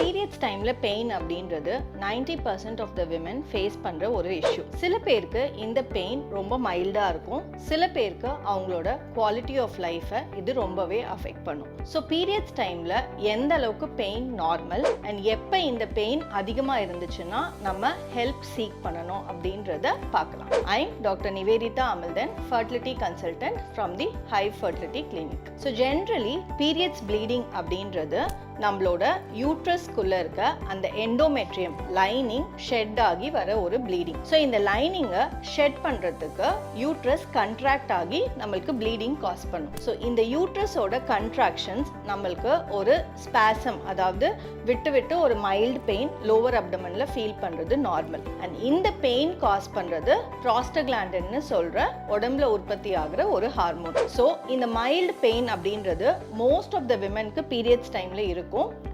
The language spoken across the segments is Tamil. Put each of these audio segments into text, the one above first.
பீரியட்ஸ் டைம்ல பெயின் அப்படின்றது 90% ஆஃப் த விமன் ஃபேஸ் பண்ற ஒரு இஷ்யூ. சில பேருக்கு இந்த பெயின் ரொம்ப மைல்டா இருக்கும், சில பேருக்கு அவங்களோட குவாலிட்டி ஆஃப் லைஃபை இது ரொம்பவே அஃபெக்ட் பண்ணும். ஸோ பீரியட்ஸ் டைம்ல எந்த அளவுக்கு பெயின் நார்மல் அண்ட் எப்போ இந்த பெயின் அதிகமாக இருந்துச்சுன்னா நம்ம ஹெல்ப் சீக் பண்ணணும் அப்படின்றத பார்க்கலாம். I'm doctor Nivedita Amilthan, fertility consultant from the Hive fertility clinic. So generally periods bleeding அப்படின்றது நம்மளோட யூட்ரஸ்குள்ள இருக்க அந்த எண்டோமெட்ரியம் லைனிங் ஷெட் ஆகி வர ஒரு ப்ளீடிங். ஸோ இந்த லைனிங்கை ஷெட் பண்ணுறதுக்கு யூட்ரஸ் கண்ட்ராக்ட் ஆகி நம்மளுக்கு ப்ளீடிங் காஸ் பண்ணும். ஸோ இந்த யூட்ரஸோட கண்ட்ராக்ஷன்ஸ் நம்மளுக்கு ஒரு ஸ்பாசம், அதாவது விட்டு விட்டு ஒரு மைல்டு பெயின் லோவர் அப்டமனில் ஃபீல் பண்ணுறது நார்மல். அண்ட் இந்த பெயின் காஸ் பண்ணுறது ப்ராஸ்டக்லாண்டின்னு சொல்கிற உடம்புல உற்பத்தி ஆகிற ஒரு ஹார்மோன். ஸோ இந்த மைல்டு பெயின் அப்படின்றது மோஸ்ட் ஆஃப் த விமனுக்கு பீரியட்ஸ் டைமில் இருக்கும்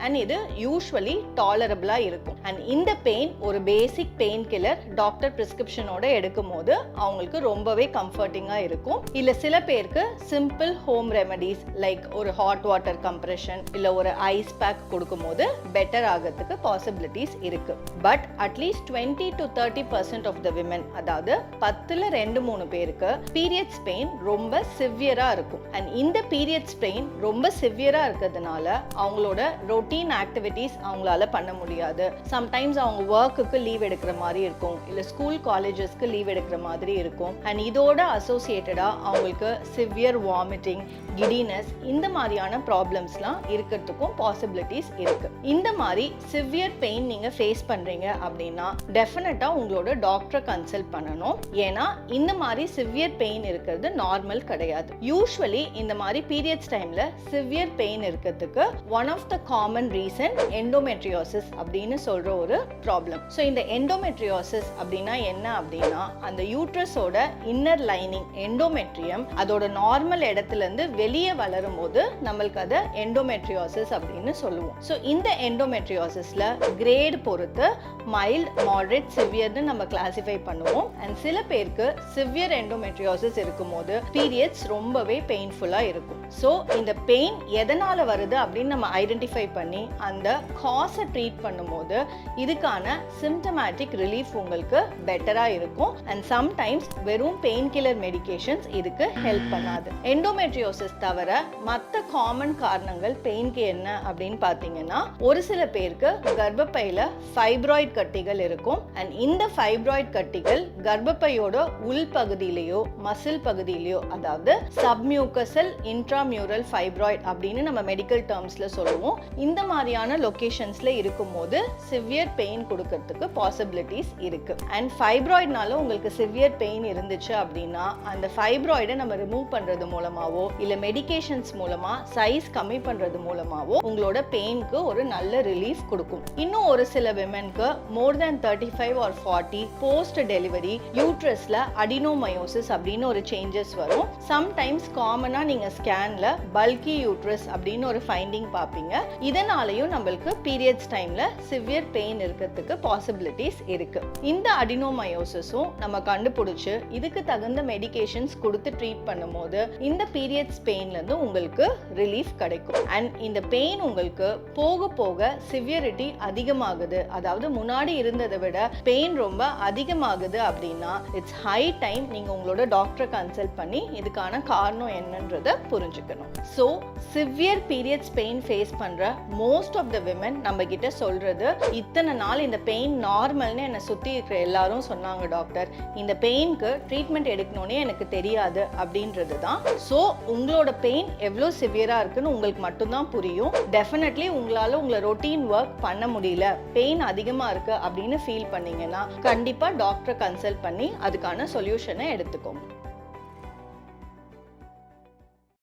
and இது யூசுவலி டாலரபிளா இருக்கும். அண்ட் இந்த பெயின் ஒரு பேசிக் பெயின் கில்லர் டாக்டர் பிரிஸ்கிரிப்ஷனோட எடுக்கும் போது அவங்களுக்கு ரொம்பவே கம்ஃபர்டிங்கா இருக்கும். இல்ல சில பேருக்கு சிம்பிள் ஹோம் ரெமெடிஸ் லைக் ஒரு ஹாட் வாட்டர் கம்ப்ரெஷன் இல்ல ஒரு ஐஸ் பேக் கொடுக்கும் போது பெட்டர் ஆகிறதுக்கு பாசிபிலிட்டிஸ் இருக்கு. But at least 20 to 30% of the women, அதாவது 10ல் 2-3 பேருக்கு பீரியட்ஸ் பெயின் ரொம்ப சிவியரா இருக்கும். அண்ட் இந்த பீரியட்ஸ் பெயின் ரொம்ப சிவியரா இருக்கிறதுனால அவங்களோட ரொட்டீன் ஆக்டிவிட்டீஸ் அவங்களால பண்ண முடியாது. சம்டைம்ஸ் அவங்க ஒர்க்குக்கு லீவ் எடுக்கிற மாதிரி இருக்கும், இல்ல ஸ்கூல் காலேஜஸ்க்கு லீவ் எடுக்கிற மாதிரி இருக்கும். அண்ட் இதோட அசோசியேட்டடா அவங்களுக்கு சிவியர் வாமிட்டிங், கிடினஸ், இந்த மாதிரியான ப்ராப்ளம்ஸ்லாம் இருக்கிறதுக்கும் பாசிபிலிட்டிஸ் இருக்கு. இந்த மாதிரி சிவியர் பெயின் நீங்க ஃபேஸ் பண்றீங்க அப்படின்னா டெஃபினட்டா உங்களோட டாக்டரை கன்சல்ட் பண்ணணும். ஏன்னா இந்த மாதிரி சிவியர் பெயின் இருக்கிறது நார்மல் கிடையாது. யூஸ்வலி இந்த மாதிரி பீரியட்ஸ் டைம்ல சிவியர் பெயின் இருக்கிறதுக்கு one of the common reason endometriosis அப்படின்னு சொல்ற ஒரு ப்ராப்ளம். ஸோ இந்த எண்டோமெட்ரியோசிஸ் அப்படின்னா என்ன அப்படின்னா அந்த யூட்ரஸோட இன்னர் லைனிங் எண்டோமெட்ரியம் அதோட நார்மல் இடத்துல இருந்து வெளியே வளரும் போது நம்மளுக்கு அதை எண்டோமெட்ரியோசிஸ் அப்படின்னு சொல்லுவோம். ஸோ இந்த எண்டோமெட்ரியோசிஸ்ல கிரேட் பொறுத்து மைல்ட், மாடரேட், சிவியர்னு நம்ம கிளாசிஃபை பண்ணுவோம். அண்ட் சில பேருக்கு சிவியர் எண்டோமெட்ரியோசிஸ் இருக்கும் போது பீரியட்ஸ் ரொம்பவே பெயின்ஃபுல்லா இருக்கும். ஸோ இந்த பெயின் எதனால வருது அப்படின்னு நம்ம ஐடென்டிஃபை பண்ணி அந்த காஸை ட்ரீட் பண்ணும்போது இதுக்கான சிம்டமேட்டிக் ரிலீஃப் உங்களுக்கு பெட்டரா இருக்கும். அண்ட் சம்டைம்ஸ் வெறும் பெயின் கில்லர் மெடிகேஷன்ஸ் இதுக்கு ஹெல்ப் பண்ணாது. எண்டோமெட்ரியோசிஸ் தவிர மற்ற காமன் காரணங்கள் பெயின்க்கு என்ன அப்படின்னு பார்த்தீங்கன்னா, ஒரு சில பேருக்கு கர்ப்பப்பையில ஃபைப்ராய்ட் கட்டிகள் இருக்கும். அண்ட் இந்த ஃபைப்ராய்ட் கட்டிகள் கர்ப்பப்பையோட உள் பகுதியிலேயோ மசில் பகுதியிலேயோ, அதாவது சப்மியூக்கசல் இன்ட்ராமியூரல் ஃபைப்ராய்ட் அப்படின்னு நம்ம மெடிக்கல் டேர்ம்ஸ்ல சொல்லுவோம். இந்த மாதிரியான லொகேஷன்ஸ்ல இருக்கும்போது சிவியர் பெயின் கொடுக்கிறதுக்கு பாசிபிலிட்டிஸ் இருக்கு. அண்ட் ஃபைப்ராய்ட்னால உங்களுக்கு சிவியர் பெயின் இருந்துச்சு அப்படின்னா அந்த ஃபைப்ராய்டை நம்ம ரிமூவ் பண்றது மூலமாவோ இல்ல மெடிகேஷன்ஸ் மூலமா சைஸ் கம்மி பண்றது மூலமாவோ உங்களோட பெயினுக்கு ஒரு நல்ல ரிலீஃப் கொடுக்கும். இன்னும் ஒரு சில விமென்க்கு மோர் தேன் 35 or 40 போஸ்ட் டெலிவரி யூட்ரஸ்ல அடினோமயோசிஸ் அப்படின்னு ஒரு சேஞ்சஸ் வரும். சம்டைம்ஸ் காமனா நீங்க ஸ்கேன்ல பல்கி யூட்ரஸ் அப்படின்னு ஒரு ஃபைண்டிங் பார்ப்பீங்க. இதனாலையும் நம்மளுக்கு பீரியட்ஸ் டைம்ல சிவியர் பெயின் இருக்கிறதுக்கு பாசிபிலிட்டிஸ் இருக்கு. இந்த அடினோமயோசிஸும் நம்ம கண்டுபிடிச்சு இதுக்கு தகுந்த மெடிகேஷன்ஸ் கொடுத்து ட்ரீட் பண்ணும்போது இந்த பீரியட்ஸ் பெயின்ல இருந்து உங்களுக்கு ரிலீஃப் கிடைக்கும். அண்ட் இந்த பெயின் உங்களுக்கு போக போக சிவியரிட்டி அதிகமாகுது, அதாவது முன்னாடி இருந்ததை விட பெயின் ரொம்ப அதிகமாகுது அப்படின்னா இட்ஸ் ஹை டைம் நீங்க உங்களோட டாக்டரை கன்சல்ட் பண்ணி இதுக்கான காரணம் என்னன்றதை புரிஞ்சுக்கணும். So severe periods pain face பண்ற மோஸ்ட் ஆஃப் த விமன் நம்ம கிட்ட சொல்றது, இத்தனை நாள் இந்த பெயின் நார்மல்னு என்னை சுற்றி இருக்கிற எல்லாரும் சொன்னாங்க டாக்டர், இந்த பெயினுக்கு ட்ரீட்மெண்ட் எடுக்கணும்னே எனக்கு தெரியாது அப்படின்றது தான். ஸோ உங்களோட பெயின் எவ்வளோ சிவியராக இருக்குன்னு உங்களுக்கு மட்டும்தான் புரியும். டெஃபினெட்லி உங்களால் உங்களை ரொட்டீன் ஒர்க் பண்ண முடியல, பெயின் அதிகமாக இருக்கு அப்படின்னு ஃபீல் பண்ணீங்கன்னா கண்டிப்பாக டாக்டரை கன்சல்ட் பண்ணி அதுக்கான சொல்யூஷனை எடுத்துக்கோங்க.